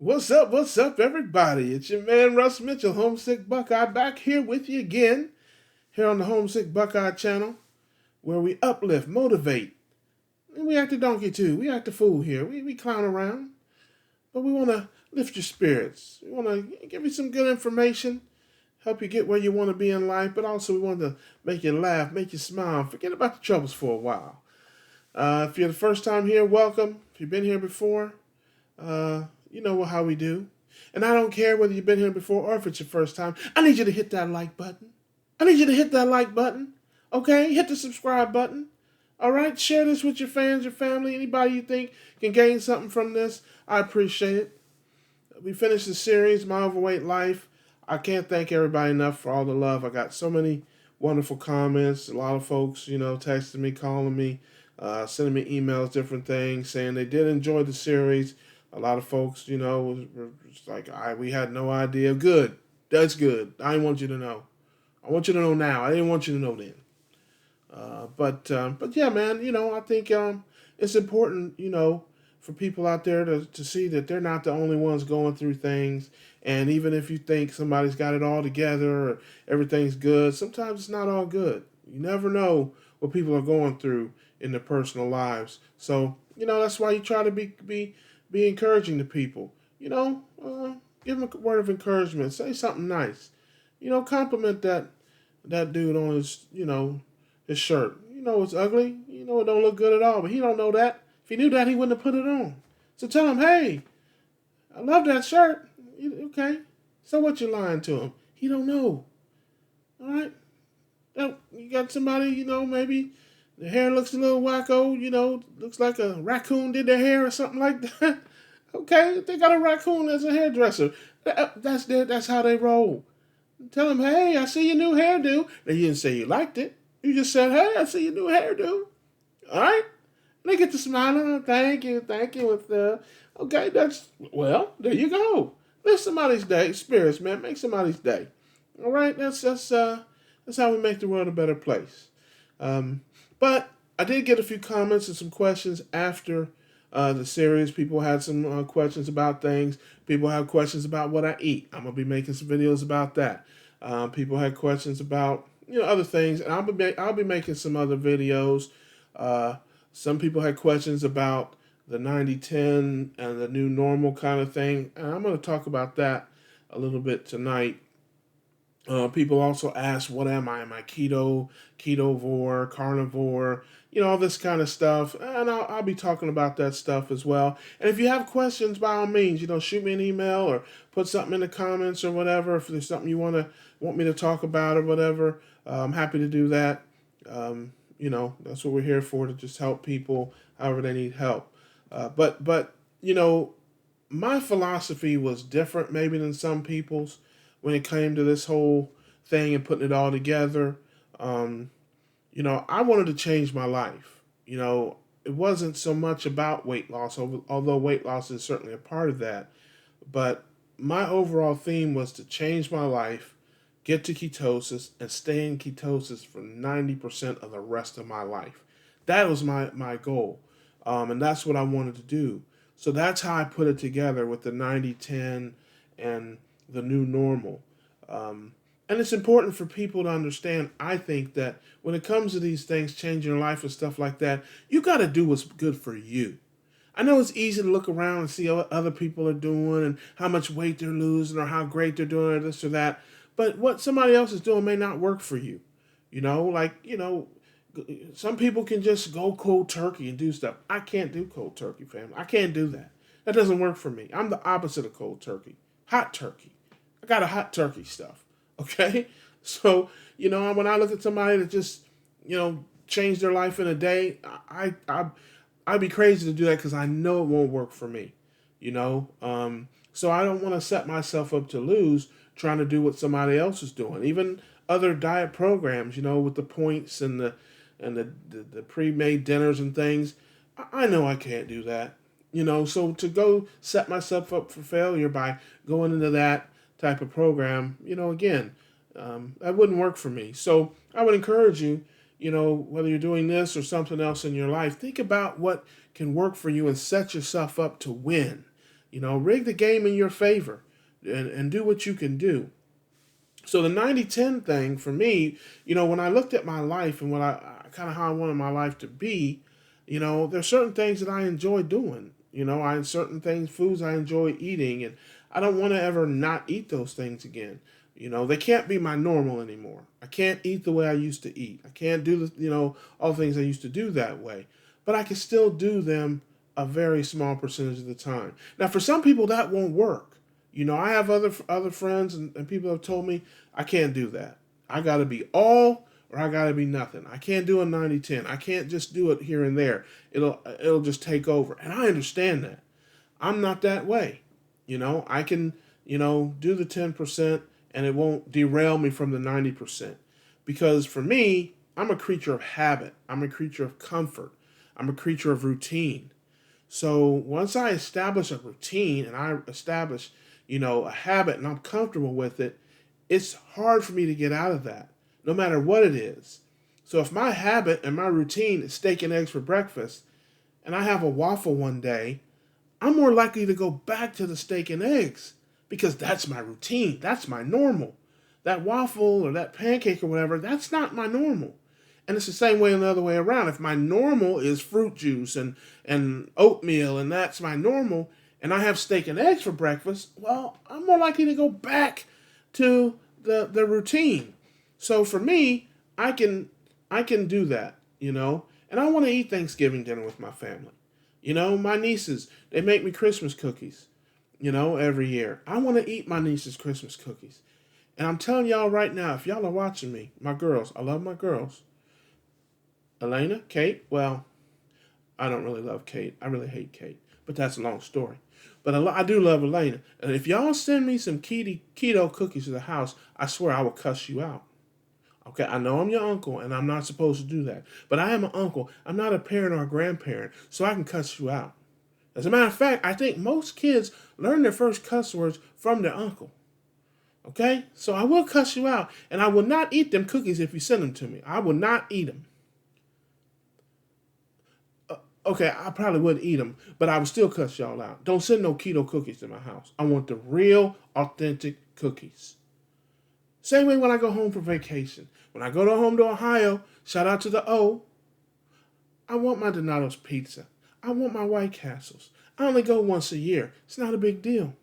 What's up, everybody? It's your man, Russ Mitchell, Homesick Buckeye, back here with you again, here on the Homesick Buckeye channel, where we uplift, motivate, and we act a donkey too. We act a fool here. We clown around, but we want to lift your spirits. We want to give you some good information, help you get where you want to be in life, but also we want to make you laugh, make you smile, forget about the troubles for a while. If you're the first time here, welcome. If you've been here before, you know how we do. And I don't care whether you've been here before or if it's your first time. I need you to hit that like button. I need you to hit that like button. Okay? Hit the subscribe button. All right? Share this with your fans, your family, anybody you think can gain something from this. I appreciate it. We finished the series, My Overweight Life. I can't thank everybody enough for all the love. I got so many wonderful comments. A lot of folks, texting me, calling me, sending me emails, different things, saying they did enjoy the series. A lot of folks, were just like, we had no idea. Good. That's good. I didn't want you to know. I want you to know now. I didn't want you to know then. But yeah, man, I think it's important, for people out there to see that they're not the only ones going through things. And even if you think somebody's got it all together or everything's good, sometimes it's not all good. You never know what people are going through in their personal lives. So, that's why you try to be encouraging to people. Give them a word of encouragement. Say something nice. Compliment that dude on his shirt. It's ugly. It don't look good at all. But he don't know that. If he knew that, he wouldn't have put it on. So tell him, hey, I love that shirt. Okay. So what you lying to him? He don't know. All right. Now, you got somebody, maybe the hair looks a little wacko. Looks like a raccoon did their hair or something like that. Okay, they got a raccoon as a hairdresser. That's how they roll. Tell them, hey, I see your new hairdo. Now you didn't say you liked it. You just said, hey, I see your new hairdo. All right. And they get to smiling. Thank you. Okay, there you go. Lift somebody's day, spirits, man. Make somebody's day. All right, that's how we make the world a better place. But I did get a few comments and some questions after the series. People had some questions about things. People have questions about what I eat. I'm gonna be making some videos about that. People had questions about other things, and I'll be making some other videos. Uh, some people had questions about the 90-10 and the new normal kind of thing, and I'm going to talk about that a little bit tonight. People also ask, what am I? Am I keto, ketovore, carnivore? All this kind of stuff. And I'll be talking about that stuff as well. And if you have questions, by all means, shoot me an email or put something in the comments or whatever. If there's something you want me to talk about or whatever, I'm happy to do that. That's what we're here for, to just help people however they need help. But my philosophy was different maybe than some people's when it came to this whole thing and putting it all together. Um, I wanted to change my life. It wasn't so much about weight loss, although weight loss is certainly a part of that. But my overall theme was to change my life, get to ketosis, and stay in ketosis for 90% of the rest of my life. That was my goal. And that's what I wanted to do. So that's how I put it together with the 90-10 and the new normal. And it's important for people to understand, I think, that when it comes to these things, changing your life and stuff like that, you got to do what's good for you. I know it's easy to look around and see what other people are doing and how much weight they're losing or how great they're doing or this or that. But what somebody else is doing may not work for you. Some people can just go cold turkey and do stuff. I can't do cold turkey, fam. I can't do that. That doesn't work for me. I'm the opposite of cold turkey. Hot turkey. I got a hot turkey stuff. Okay? So, when I look at somebody that just, changed their life in a day, I'd be crazy to do that because I know it won't work for me. So I don't want to set myself up to lose trying to do what somebody else is doing. Even other diet programs, with the points and the pre-made dinners and things. I know I can't do that. So to go set myself up for failure by going into that type of program, again, that wouldn't work for me. So I would encourage you, whether you're doing this or something else in your life, think about what can work for you and set yourself up to win. Rig the game in your favor and do what you can do. So the 90-10 thing for me, when I looked at my life and what I kind of how I wanted my life to be, there's certain things that I enjoy doing. I certain things, foods I enjoy eating, and I don't want to ever not eat those things again. They can't be my normal anymore. I can't eat the way I used to eat. I can't do all the things I used to do that way. But I can still do them a very small percentage of the time. Now, for some people, that won't work. I have other friends and people have told me I can't do that. I got to be all or I got to be nothing. I can't do a 90-10. I can't just do it here and there. It'll just take over. And I understand that. I'm not that way. I can, do the 10% and it won't derail me from the 90%. Because for me, I'm a creature of habit. I'm a creature of comfort. I'm a creature of routine. So once I establish a routine and I establish, a habit and I'm comfortable with it, it's hard for me to get out of that, no matter what it is. So if my habit and my routine is steak and eggs for breakfast, and I have a waffle one day, I'm more likely to go back to the steak and eggs because that's my routine. That's my normal. That waffle or that pancake or whatever, that's not my normal. And it's the same way the other way around. If my normal is fruit juice and oatmeal and that's my normal, and I have steak and eggs for breakfast, well, I'm more likely to go back to the routine. So for me, I can do that, And I want to eat Thanksgiving dinner with my family. My nieces, they make me Christmas cookies, every year. I want to eat my niece's Christmas cookies. And I'm telling y'all right now, if y'all are watching me, my girls, I love my girls. Elena, Kate, well, I don't really love Kate. I really hate Kate. But that's a long story. But I do love Elena. And if y'all send me some keto cookies to the house, I swear I will cuss you out. Okay, I know I'm your uncle and I'm not supposed to do that. But I am an uncle. I'm not a parent or a grandparent, so I can cuss you out. As a matter of fact, I think most kids learn their first cuss words from their uncle. Okay? So I will cuss you out, and I will not eat them cookies if you send them to me. I will not eat them. Okay, I probably would eat them, but I would still cuss y'all out. Don't send no keto cookies to my house. I want the real, authentic cookies. Same way when I go home for vacation. When I go home to Ohio, shout out to the O, I want my Donato's pizza. I want my White Castles. I only go once a year. It's not a big deal.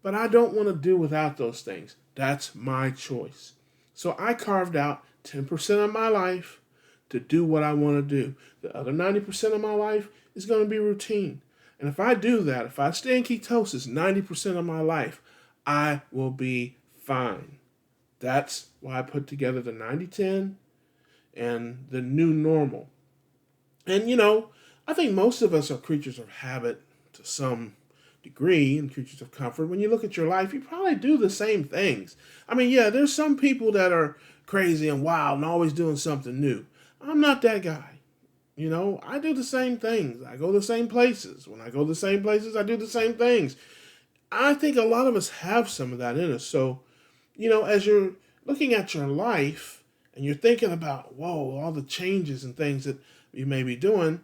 But I don't want to do without those things. That's my choice. So I carved out 10% of my life to do what I want to do. The other 90% of my life is going to be routine. And if I do that, if I stay in ketosis 90% of my life, I will be fine. That's why I put together the 90-10 and the new normal. And I think most of us are creatures of habit to some degree and creatures of comfort. When you look at your life, you probably do the same things. I mean, yeah, there's some people that are crazy and wild and always doing something new. I'm not that guy. I do the same things. I go the same places. When I go the same places, I do the same things. I think a lot of us have some of that in us. So, as you're looking at your life and you're thinking about, whoa, all the changes and things that you may be doing,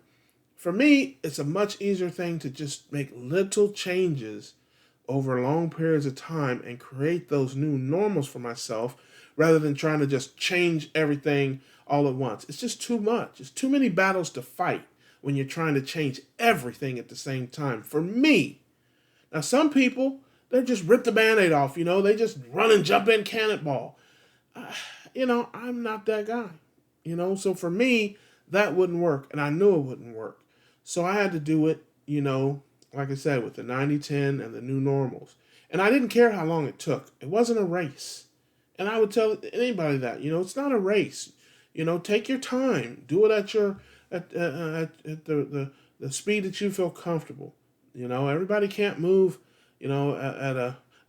for me, it's a much easier thing to just make little changes over long periods of time and create those new normals for myself rather than trying to just change everything all at once. It's just too much. It's too many battles to fight when you're trying to change everything at the same time. For me, now some people, they just rip the Band-Aid off, they just run and jump in cannonball. I'm not that guy, so for me, that wouldn't work, and I knew it wouldn't work. So I had to do it, like I said, with the 90-10 and the new normals. And I didn't care how long it took. It wasn't a race. And I would tell anybody that, it's not a race. Take your time. Do it at the speed that you feel comfortable. Everybody can't move, at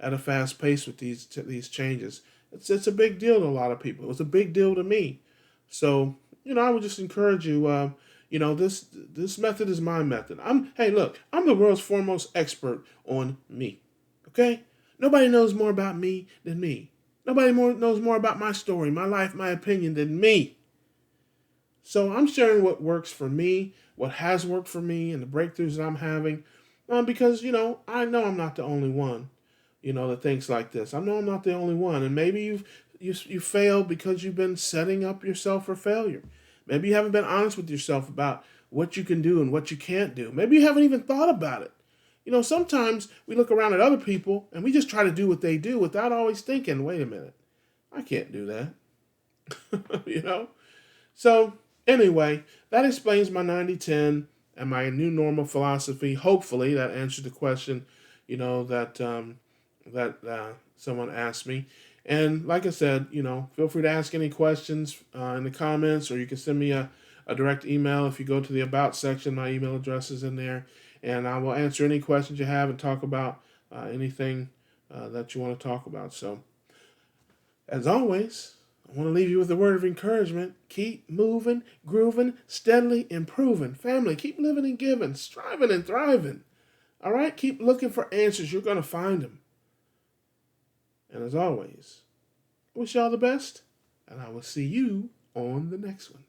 a fast pace with these changes. It's a big deal to a lot of people. It was a big deal to me. So, I would just encourage you, this method is my method. Hey, look, I'm the world's foremost expert on me. Okay? Nobody knows more about me than me. Nobody knows more about my story, my life, my opinion than me. So I'm sharing what works for me, what has worked for me, and the breakthroughs that I'm having. Because, I know I'm not the only one, that thinks like this. I know I'm not the only one. And maybe you failed because you've been setting up yourself for failure. Maybe you haven't been honest with yourself about what you can do and what you can't do. Maybe you haven't even thought about it. Sometimes we look around at other people and we just try to do what they do without always thinking, wait a minute, I can't do that. you know? So, anyway, that explains my 90-10 and my new normal philosophy. Hopefully, that answered the question, that someone asked me. And like I said, feel free to ask any questions in the comments, or you can send me a direct email. If you go to the About section, my email address is in there. And I will answer any questions you have and talk about anything that you want to talk about. So, as always, I want to leave you with a word of encouragement. Keep moving, grooving, steadily improving. Family, keep living and giving, striving and thriving. All right? Keep looking for answers. You're going to find them. And as always, I wish you all the best, and I will see you on the next one.